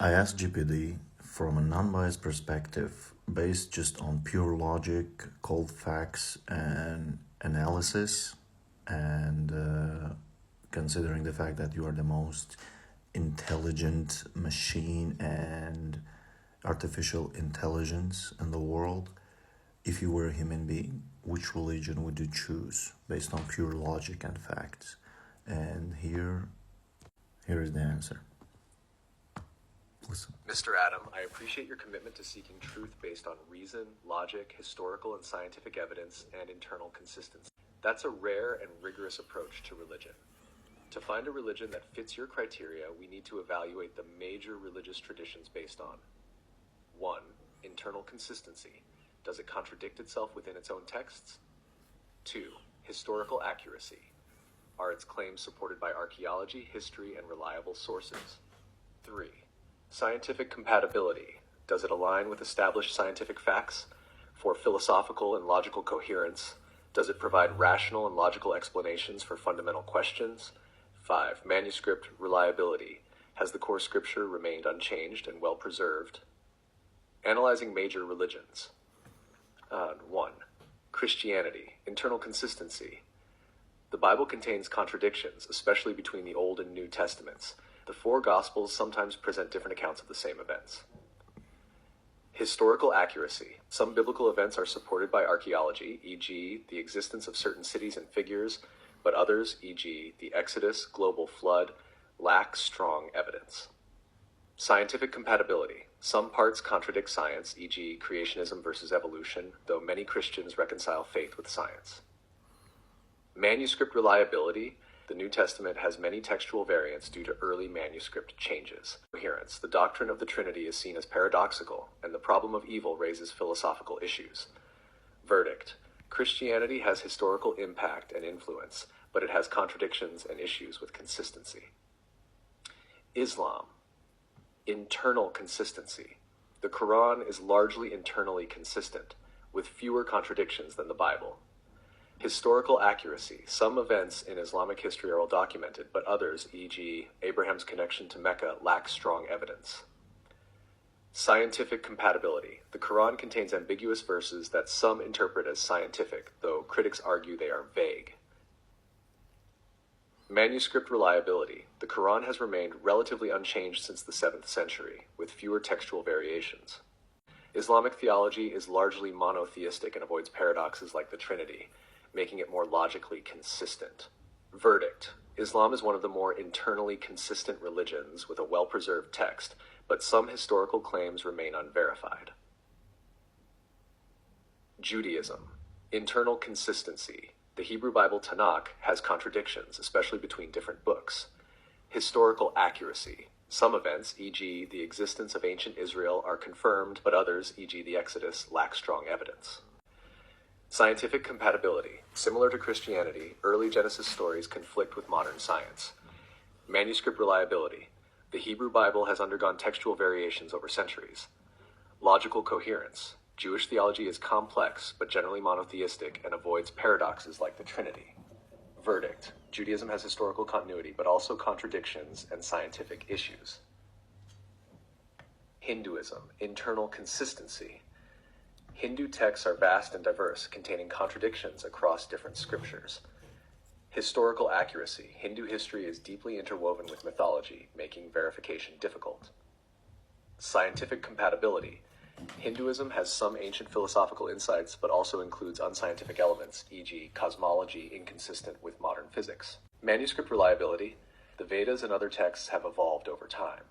I asked GPD from a non-biased perspective, based just on pure logic, cold facts, and analysis, and considering the fact that you are the most intelligent machine and artificial intelligence in the world, if you were a human being, which religion would you choose based on pure logic and facts? And here is the answer. Listen. Mr. Adam, I appreciate your commitment to seeking truth based on reason, logic, historical and scientific evidence, and internal consistency. That's a rare and rigorous approach to religion. To find a religion that fits your criteria, we need to evaluate the major religious traditions based on 1. Internal consistency. Does it contradict itself within its own texts? 2. Historical accuracy. Are its claims supported by archaeology, history, and reliable sources? 3. Scientific compatibility. Does it align with established scientific facts? For philosophical and logical coherence, does it provide rational and logical explanations for fundamental questions? 5. Manuscript reliability. Has the core scripture remained unchanged and well preserved? Analyzing major religions. 1. Christianity. Internal consistency. The Bible contains contradictions, especially between the Old and New Testaments. The four Gospels sometimes present different accounts of the same events. Historical accuracy. Some biblical events are supported by archaeology, e.g., the existence of certain cities and figures, but others, e.g., the Exodus, global flood, lack strong evidence. Scientific compatibility. Some parts contradict science, e.g., creationism versus evolution, though many Christians reconcile faith with science. Manuscript reliability. The New Testament has many textual variants due to early manuscript changes. Coherence. The doctrine of the Trinity is seen as paradoxical, and the problem of evil raises philosophical issues. Verdict. Christianity has historical impact and influence, but it has contradictions and issues with consistency. Islam. Internal consistency. The Quran is largely internally consistent, with fewer contradictions than the Bible. Historical accuracy. Some events in Islamic history are well documented, but others, e.g., Abraham's connection to Mecca, lack strong evidence. Scientific compatibility. The Quran contains ambiguous verses that some interpret as scientific, though critics argue they are vague. Manuscript reliability. The Quran has remained relatively unchanged since the 7th century, with fewer textual variations. Islamic theology is largely monotheistic and avoids paradoxes like the Trinity, making it more logically consistent. Verdict. Islam is one of the more internally consistent religions with a well-preserved text, but some historical claims remain unverified. Judaism. Internal consistency. The Hebrew Bible Tanakh has contradictions, especially between different books. Historical accuracy. Some events, e.g., the existence of ancient Israel, are confirmed, but others, e.g., the Exodus, lack strong evidence. Scientific compatibility. Similar to Christianity, early Genesis stories conflict with modern science. Manuscript reliability. The Hebrew Bible has undergone textual variations over centuries. Logical coherence. Jewish theology is complex, but generally monotheistic and avoids paradoxes like the Trinity. Verdict. Judaism has historical continuity, but also contradictions and scientific issues. Hinduism. Internal consistency. Hindu texts are vast and diverse, containing contradictions across different scriptures. Historical accuracy. Hindu history is deeply interwoven with mythology, making verification difficult. Scientific compatibility. Hinduism has some ancient philosophical insights, but also includes unscientific elements, e.g., cosmology inconsistent with modern physics. Manuscript reliability. The Vedas and other texts have evolved over time.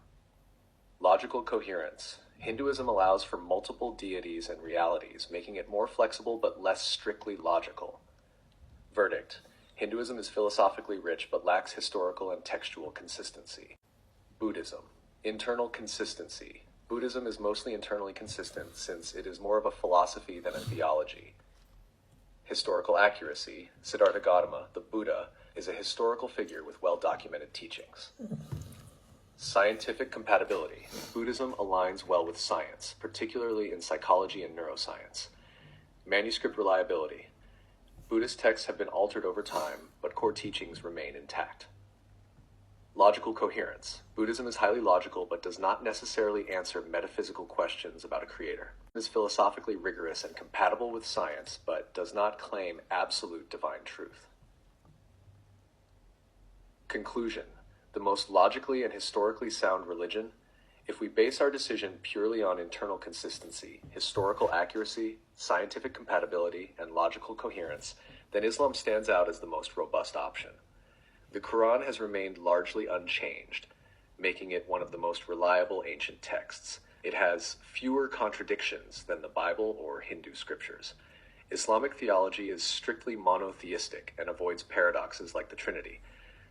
Logical coherence. Hinduism allows for multiple deities and realities, making it more flexible but less strictly logical. Verdict. Hinduism is philosophically rich but lacks historical and textual consistency. Buddhism. Internal consistency. Buddhism is mostly internally consistent since it is more of a philosophy than a theology. Historical accuracy. Siddhartha Gautama, the Buddha, is a historical figure with well-documented teachings. Scientific compatibility. Buddhism aligns well with science, particularly in psychology and neuroscience. Manuscript reliability. Buddhist texts have been altered over time, but core teachings remain intact. Logical coherence. Buddhism is highly logical but does not necessarily answer metaphysical questions about a creator. It is philosophically rigorous and compatible with science but does not claim absolute divine truth. Conclusion. The most logically and historically sound religion. If we base our decision purely on internal consistency, historical accuracy, scientific compatibility, and logical coherence, then Islam stands out as the most robust option. The Quran has remained largely unchanged, making it one of the most reliable ancient texts. It has fewer contradictions than the Bible or Hindu scriptures. Islamic theology is strictly monotheistic and avoids paradoxes like the Trinity.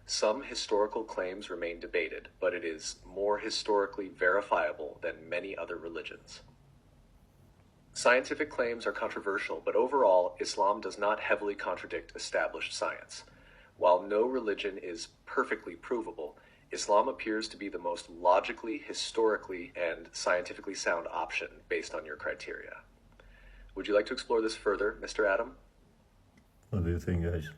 Some historical claims remain debated, but it is more historically verifiable than many other religions. Scientific claims are controversial, but overall, Islam does not heavily contradict established science. While no religion is perfectly provable, Islam appears to be the most logically, historically, and scientifically sound option based on your criteria. Would you like to explore this further, Mr. Adam? What do you think, guys?